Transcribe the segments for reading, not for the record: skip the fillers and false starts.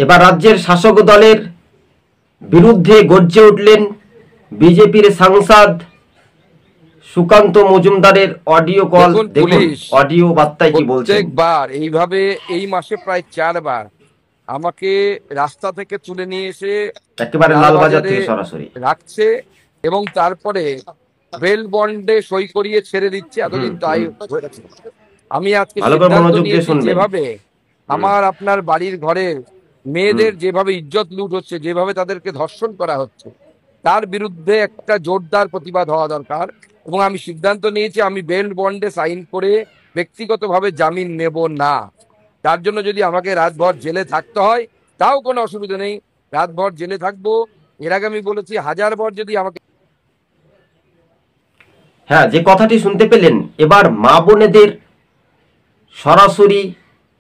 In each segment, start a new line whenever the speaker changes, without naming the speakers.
এবার রাজ্যের শাসক দলের বিরুদ্ধে গর্জে উঠলেন বিজেপির সাংসদ সুকান্ত মজুমদারের অডিও কল। দেখুন অডিও বার্তায় কি বলছেন।
প্রত্যেকবার এইভাবে এই মাসে প্রায় 4 বার আমাকে রাস্তা থেকে তুলে নিয়ে এসে
একেবারে লালবাজার থেকে সরাসরি
রাখছে এবং তারপরে বেল বন্ডে সই করিয়ে ছেড়ে দিচ্ছে। এতদিন তাই হয়েছে। আমি আজকে সিদ্ধান্ত নিয়েছি যেভাবে আমার আপনার বাড়ির ঘরের মেয়েদের যেভাবে ইজ্জত লুট হচ্ছে, যেভাবে তাদেরকে ধর্ষণ করা হচ্ছে, তার বিরুদ্ধে একটা জোরদার প্রতিবাদ হওয়া দরকার। এবং আমি সিদ্ধান্ত নিয়েছি আমি বেল বন্ডে সাইন করে ব্যক্তিগতভাবে জামিন নেব না। তার জন্য যদি আমাকে রাতভর জেলে থাকতে হয় তাও কোনো অসুবিধা নেই, রাতভর জেলে থাকবো। এর আগে আমি বলেছি 1000 বার যদি আমাকে।
হ্যাঁ, যে কথাটি শুনতে পেলেন, এবার মা বোনেদের সরাসরি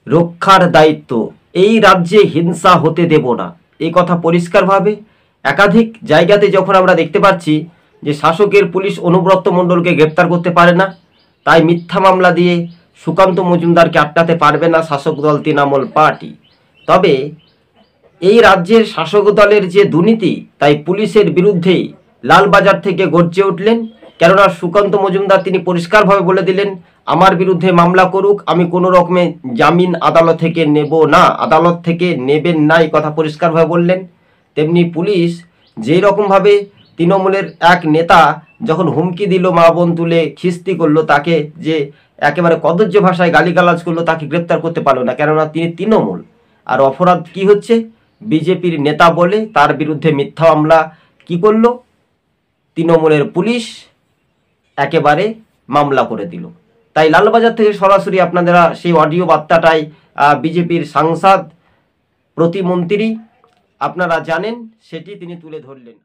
রক্ষার দায়িত্ব। এই রাজ্যে হিংসা হতে দেব না, এই কথা পরিষ্কারভাবে একাধিক জায়গাতে যখন আমরা দেখতে পাচ্ছি যে শাসকের পুলিশ অনুব্রত মণ্ডলকে গ্রেপ্তার করতে পারে না, তাই মিথ্যা মামলা দিয়ে সুকান্ত মজুমদারকে আটকাতে পারবে না শাসক দল তৃণমূল পার্টি। তবে এই রাজ্যের শাসক দলের যে দুর্নীতি, তাই পুলিশের বিরুদ্ধেই লালবাজার থেকে গর্জে উঠলেন। কেননা সুকান্ত মজুমদার তিনি পরিষ্কারভাবে বলে দিলেন, আমার বিরুদ্ধে মামলা করুক, আমি কোনো রকমে জামিন আদালত থেকে নেব না, আদালত থেকে নেবেন না, এই কথা পরিষ্কারভাবে বললেন। তেমনি পুলিশ যেই রকমভাবে তৃণমূলের এক নেতা যখন হুমকি দিল, মা বোন তুলে খিস্তি করলো, তাকে যে একেবারে কদর্য ভাষায় গালিগালাজ করলো, তাকে গ্রেপ্তার করতে পারলো না, কেননা তিনি তৃণমূল। আর অপরাধ কি হচ্ছে, বিজেপির নেতা বলে তার বিরুদ্ধে মিথ্যা মামলা কি করলো তৃণমূলের পুলিশ, একেবারে মামলা করে দিল। তাই লালবাজার থেকে সরাসরি আপনারা সেই অডিও বার্তাটাই বিজেপির সাংসদ প্রতিমন্ত্রী আপনারা জানেন, সেটি তিনি তুলে ধরলেন।